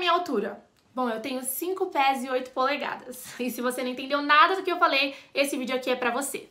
minha altura? Bom, eu tenho 5 pés e 8 polegadas. E se você não entendeu nada do que eu falei, esse vídeo aqui é pra você.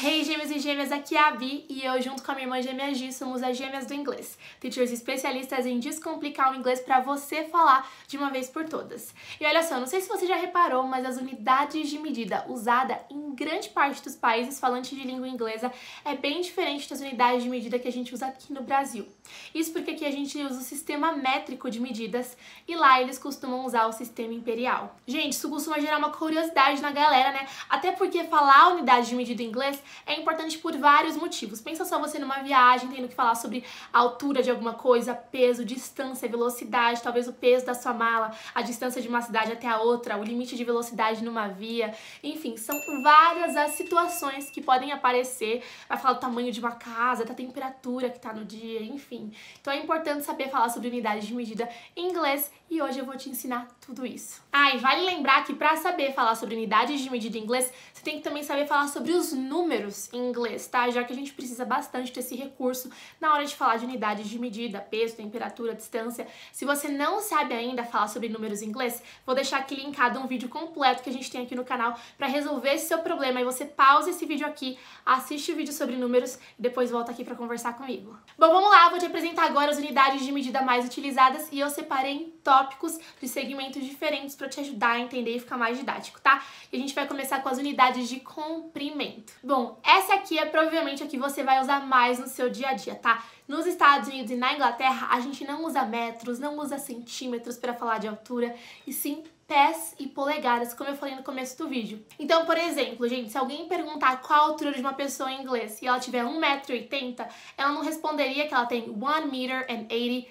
Hey gêmeos e gêmeas, aqui é a Bi e eu junto com a minha irmã gêmea Gi somos as gêmeas do inglês. Teachers especialistas em descomplicar o inglês pra você falar de uma vez por todas. E olha só, não sei se você já reparou, mas as unidades de medida usada em grande parte dos países falantes de língua inglesa é bem diferente das unidades de medida que a gente usa aqui no Brasil. Isso porque aqui a gente usa o sistema métrico de medidas e lá eles costumam usar o sistema imperial. Gente, isso costuma gerar uma curiosidade na galera, né? Até porque falar a unidade de medida em inglês é importante por vários motivos. Pensa só você numa viagem, tendo que falar sobre a altura de alguma coisa, peso, distância, velocidade, talvez o peso da sua mala, a distância de uma cidade até a outra, o limite de velocidade numa via, enfim, são várias as situações que podem aparecer. Vai falar do tamanho de uma casa, da temperatura que tá no dia, enfim. Então é importante saber falar sobre unidades de medida em inglês e hoje eu vou te ensinar tudo isso. Ah, e vale lembrar que para saber falar sobre unidades de medida em inglês, você tem que também saber falar sobre os números em inglês, tá? Já que a gente precisa bastante desse recurso na hora de falar de unidades de medida, peso, temperatura, distância. Se você não sabe ainda falar sobre números em inglês, vou deixar aqui linkado um vídeo completo que a gente tem aqui no canal para resolver esse seu problema. E você pausa esse vídeo aqui, assiste o vídeo sobre números e depois volta aqui para conversar comigo. Bom, vamos lá, vou te apresentar agora as unidades de medida mais utilizadas e eu separei em tópicos de segmentos diferentes para te ajudar a entender e ficar mais didático, tá? E a gente vai começar com as unidades de comprimento. Bom, essa aqui é provavelmente a que você vai usar mais no seu dia a dia, tá? Nos Estados Unidos e na Inglaterra, a gente não usa metros, não usa centímetros para falar de altura, e sim pés e polegadas, como eu falei no começo do vídeo. Então, por exemplo, gente, se alguém perguntar qual a altura de uma pessoa em inglês e ela tiver 1,80 m, ela não responderia que ela tem 1,80 m,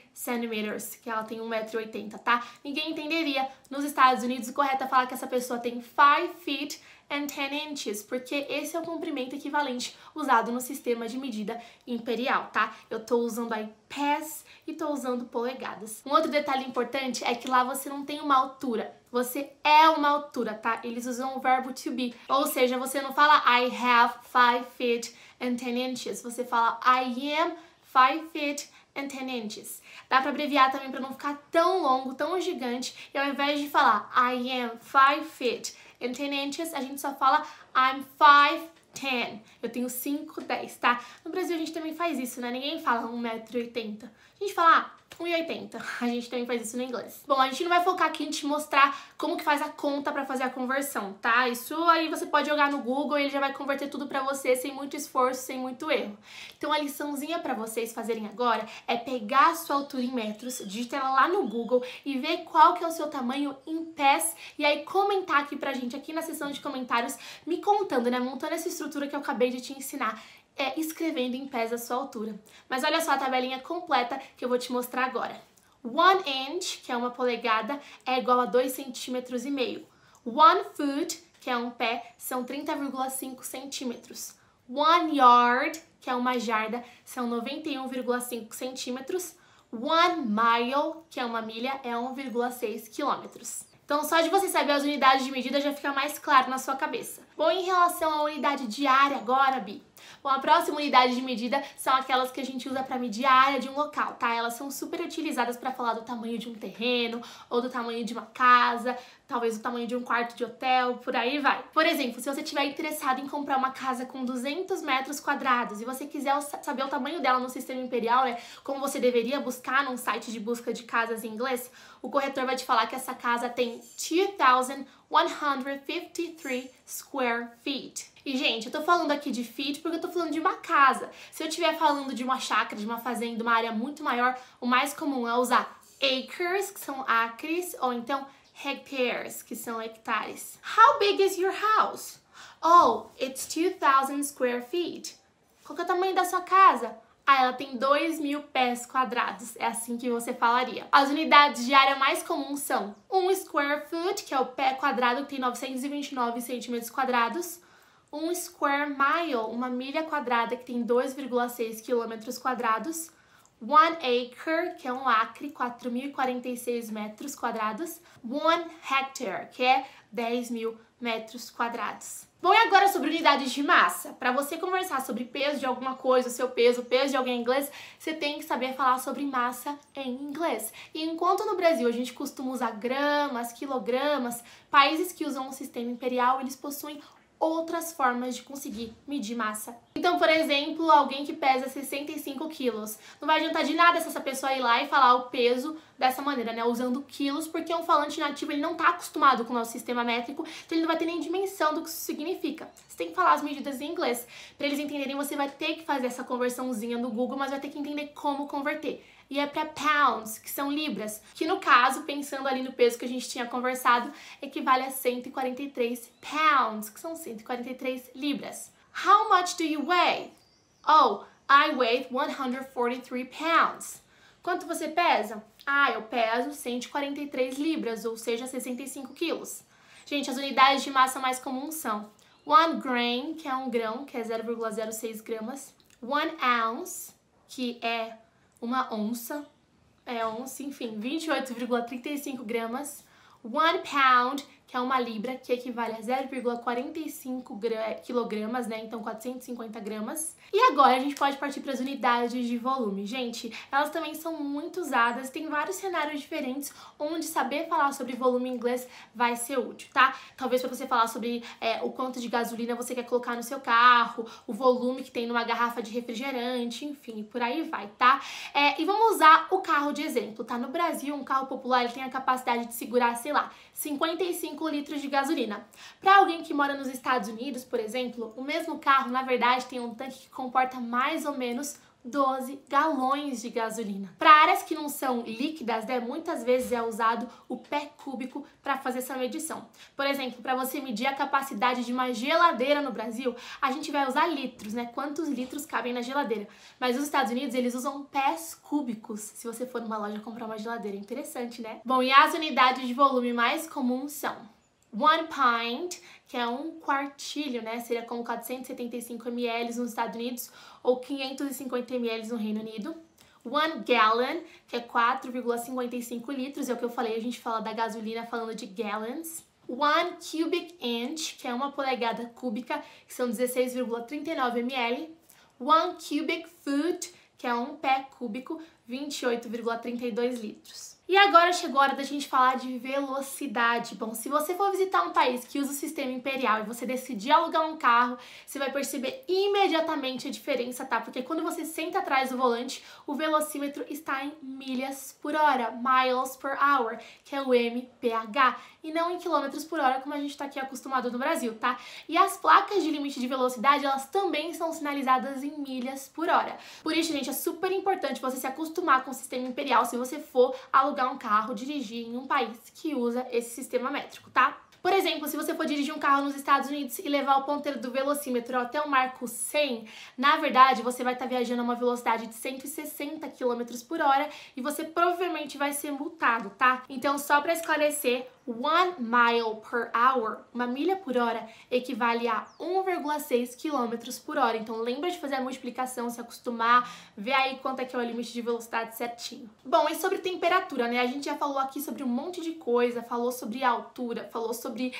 que ela tem 1,80 m, tá? Ninguém entenderia. Nos Estados Unidos, o correto é falar que essa pessoa tem 5 feet and 10 inches, porque esse é o comprimento equivalente usado no sistema de medida imperial, tá? Eu tô usando aí pés e tô usando polegadas. Um outro detalhe importante é que lá você não tem uma altura, você é uma altura, tá? Eles usam o verbo to be, ou seja, você não fala I have 5 feet and 10 inches, você fala I am 5 feet and 10 inches. Dá pra abreviar também pra não ficar tão longo, tão gigante, e ao invés de falar I am 5 feet and 10 inches, a gente só fala I'm 5'10". Eu tenho 5'10", tá? No Brasil a gente também faz isso, né? Ninguém fala 1,80 m. A gente fala 1,80 m. A gente também faz isso no inglês. Bom, a gente não vai focar aqui em te mostrar como que faz a conta pra fazer a conversão, tá? Isso aí você pode jogar no Google e ele já vai converter tudo pra você sem muito esforço, sem muito erro. Então a liçãozinha pra vocês fazerem agora é pegar a sua altura em metros, digitar ela lá no Google e ver qual que é o seu tamanho em pés e aí comentar aqui pra gente, aqui na seção de comentários, me contando, né? Montando essa estrutura que eu acabei de te ensinar. Escrevendo em pés a sua altura. Mas olha só a tabelinha completa que eu vou te mostrar agora. 1 inch, que é uma polegada, é igual a 2,5 cm. 1 foot, que é um pé, são 30,5 centímetros. 1 yard, que é uma jarda, são 91,5 centímetros. 1 mile, que é uma milha, é 1,6 quilômetros. Então, só de você saber as unidades de medida já fica mais claro na sua cabeça. Bom, em relação à unidade de área agora, Bi. Bom, a próxima unidade de medida são aquelas que a gente usa para medir a área de um local, tá? Elas são super utilizadas para falar do tamanho de um terreno, ou do tamanho de uma casa, talvez o tamanho de um quarto de hotel, por aí vai. Por exemplo, se você estiver interessado em comprar uma casa com 200 metros quadrados e você quiser saber o tamanho dela no sistema imperial, né, como você deveria buscar num site de busca de casas em inglês, o corretor vai te falar que essa casa tem 2,153 square feet. E, gente, eu tô falando aqui de feet porque eu tô falando de uma casa. Se eu estiver falando de uma chácara, de uma fazenda, uma área muito maior, o mais comum é usar acres, que são acres, ou então hectares, que são hectares. How big is your house? Oh, it's 2,000 square feet. Qual que é o tamanho da sua casa? Ah, ela tem 2.000 pés quadrados. É assim que você falaria. As unidades de área mais comuns são 1 square foot, que é o pé quadrado, que tem 929 centímetros quadrados. 1 square mile, uma milha quadrada, que tem 2,6 quilômetros quadrados. 1 acre, que é um acre, 4.046 metros quadrados. 1 hectare, que é 10.000 metros quadrados. Bom, e agora sobre unidades de massa. Para você conversar sobre peso de alguma coisa, o seu peso, o peso de alguém em inglês, você tem que saber falar sobre massa em inglês. E enquanto no Brasil a gente costuma usar gramas, quilogramas, países que usam o sistema imperial, eles possuem outras formas de conseguir medir massa. Então, por exemplo, alguém que pesa 65 quilos. Não vai adiantar de nada se essa pessoa ir lá e falar o peso dessa maneira, né? Usando quilos, porque um falante nativo ele não está acostumado com o nosso sistema métrico, então ele não vai ter nem dimensão do que isso significa. Você tem que falar as medidas em inglês. Para eles entenderem, você vai ter que fazer essa conversãozinha no Google, mas vai ter que entender como converter. E é para pounds, que são libras, que no caso, pensando ali no peso que a gente tinha conversado, equivale a 143 pounds, que são 143 libras. How much do you weigh? Oh, I weigh 143 pounds. Quanto você pesa? Ah, eu peso 143 libras, ou seja, 65 quilos. Gente, as unidades de massa mais comuns são 1 grain, que é 1 grão, que é 0,06 gramas. 1 ounce, que é uma onça, enfim, 28,35 gramas. 1 pound, que é uma libra, que equivale a 0,45 quilogramas, né? Então, 450 gramas. E agora a gente pode partir para as unidades de volume. Gente, elas também são muito usadas, tem vários cenários diferentes onde saber falar sobre volume em inglês vai ser útil, tá? Talvez para você falar sobre o quanto de gasolina você quer colocar no seu carro, o volume que tem numa garrafa de refrigerante, enfim, por aí vai, tá? E vamos usar o carro de exemplo, tá? No Brasil, um carro popular ele tem a capacidade de segurar, sei lá, 55 litros de gasolina. Para alguém que mora nos Estados Unidos, por exemplo, o mesmo carro, na verdade, tem um tanque que comporta mais ou menos 12 galões de gasolina. Para áreas que não são líquidas, né, muitas vezes é usado o pé cúbico para fazer essa medição. Por exemplo, para você medir a capacidade de uma geladeira no Brasil, a gente vai usar litros, né? Quantos litros cabem na geladeira. Mas nos Estados Unidos, eles usam pés cúbicos, se você for numa loja comprar uma geladeira. Interessante, né? Bom, e as unidades de volume mais comuns são 1 pint, que é um quartilho, né? Seria como 475 ml nos Estados Unidos ou 550 ml no Reino Unido. 1 gallon, que é 4,55 litros, é o que eu falei, a gente fala da gasolina falando de gallons. 1 cubic inch, que é uma polegada cúbica, que são 16,39 ml. 1 cubic foot, que é um pé cúbico, 28,32 litros. E agora chegou a hora da gente falar de velocidade. Bom, se você for visitar um país que usa o sistema imperial e você decidir alugar um carro, você vai perceber imediatamente a diferença, tá? Porque quando você senta atrás do volante, o velocímetro está em milhas por hora, miles per hour, que é o MPH, e não em quilômetros por hora, como a gente tá aqui acostumado no Brasil, tá? E as placas de limite de velocidade, elas também são sinalizadas em milhas por hora. Por isso, gente, é super importante você se acostumar com o sistema imperial se você for alugar um carro, dirigir em um país que usa esse sistema métrico, tá? Por exemplo, se você for dirigir um carro nos Estados Unidos e levar o ponteiro do velocímetro até o marco 100, na verdade, você vai estar viajando a uma velocidade de 160 km por hora e você provavelmente vai ser multado, tá? Então, só para esclarecer, 1 mile per hour, uma milha por hora, equivale a 1,6 km por hora. Então, lembra de fazer a multiplicação, se acostumar, ver aí quanto é que é o limite de velocidade certinho. Bom, e sobre temperatura, né? A gente já falou aqui sobre um monte de coisa, falou sobre altura, falou sobre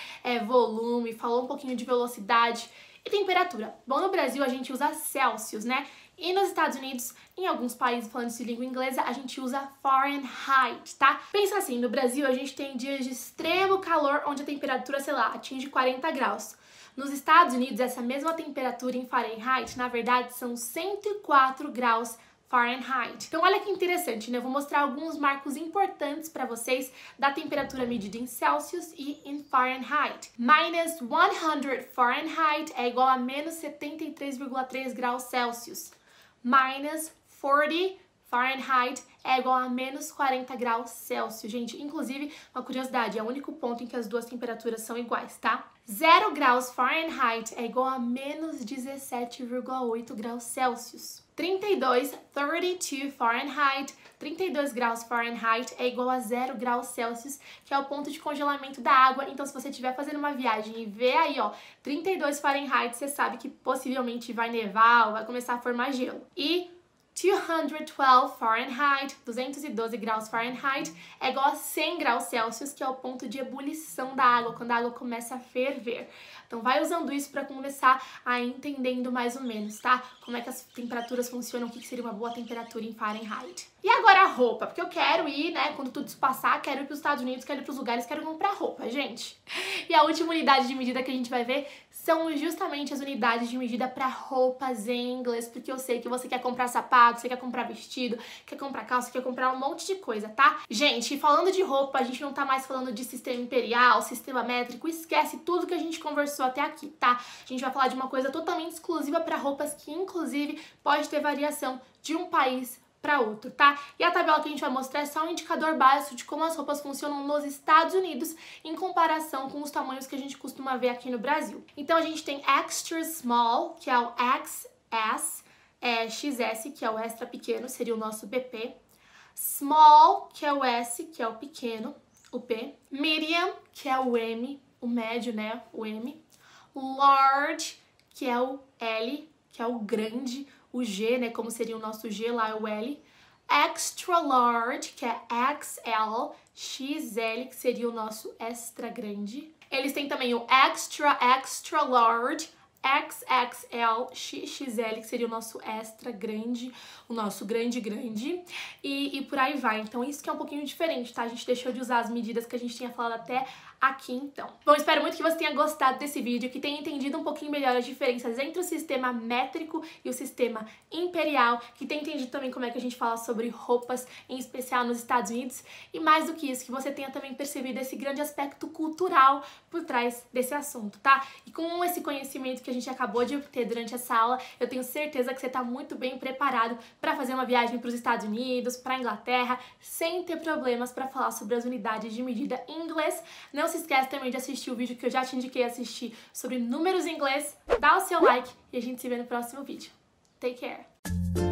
volume, falou um pouquinho de velocidade e temperatura. Bom, no Brasil a gente usa Celsius, né? E nos Estados Unidos, em alguns países falando de língua inglesa, a gente usa Fahrenheit, tá? Pensa assim, no Brasil a gente tem dias de extremo calor onde a temperatura, sei lá, atinge 40 graus. Nos Estados Unidos, essa mesma temperatura em Fahrenheit, na verdade, são 104 graus Fahrenheit. Então olha que interessante, né? Eu vou mostrar alguns marcos importantes para vocês da temperatura medida em Celsius e em Fahrenheit. Minus 100 Fahrenheit é igual a menos 73,3 graus Celsius. Minus 40 Fahrenheit é igual a menos 40 graus Celsius. Gente, inclusive, uma curiosidade, é o único ponto em que as duas temperaturas são iguais, tá? 0 graus Fahrenheit é igual a menos 17,8 graus Celsius. 32 Fahrenheit, 32 graus Fahrenheit é igual a 0 graus Celsius, que é o ponto de congelamento da água. Então, se você estiver fazendo uma viagem e ver aí, ó, 32 Fahrenheit, você sabe que possivelmente vai nevar ou vai começar a formar gelo. E 212 Fahrenheit, 212 graus Fahrenheit, é igual a 100 graus Celsius, que é o ponto de ebulição da água, quando a água começa a ferver. Então vai usando isso para começar a ir entendendo mais ou menos, tá? Como é que as temperaturas funcionam, o que seria uma boa temperatura em Fahrenheit. E agora a roupa, porque eu quero ir, né, quando tudo isso passar, quero ir para os Estados Unidos, quero ir para os lugares, quero comprar roupa, gente. E a última unidade de medida que a gente vai ver são justamente as unidades de medida para roupas em inglês, porque eu sei que você quer comprar sapato, você quer comprar vestido, quer comprar calça, quer comprar um monte de coisa, tá? Gente, falando de roupa, a gente não tá mais falando de sistema imperial, sistema métrico, esquece tudo que a gente conversou até aqui, tá? A gente vai falar de uma coisa totalmente exclusiva para roupas que, inclusive, pode ter variação de um país para outro, tá? E a tabela que a gente vai mostrar é só um indicador básico de como as roupas funcionam nos Estados Unidos em comparação com os tamanhos que a gente costuma ver aqui no Brasil. Então a gente tem extra small, que é o XS, XS, que é o extra pequeno, seria o nosso BP, small, que é o S, que é o pequeno, o P, medium, que é o M, o médio, né, o M, large, que é o L, que é o grande, o G, né, como seria o nosso G, lá é o L, extra large, que é XL, XL, que seria o nosso extra grande. Eles têm também o extra large, XXL, XXL, que seria o nosso extra grande, o nosso grande, e por aí vai. Então isso que é um pouquinho diferente, tá? A gente deixou de usar as medidas que a gente tinha falado até aqui, então. Bom, espero muito que você tenha gostado desse vídeo, que tenha entendido um pouquinho melhor as diferenças entre o sistema métrico e o sistema imperial, que tenha entendido também como é que a gente fala sobre roupas, em especial nos Estados Unidos, e mais do que isso, que você tenha também percebido esse grande aspecto cultural por trás desse assunto, tá? E com esse conhecimento que a gente acabou de obter durante essa aula, eu tenho certeza que você está muito bem preparado para fazer uma viagem para os Estados Unidos, para a Inglaterra, sem ter problemas para falar sobre as unidades de medida em inglês. Não se esquece também de assistir o vídeo que eu já te indiquei assistir sobre números em inglês. Dá o seu like e a gente se vê no próximo vídeo. Take care!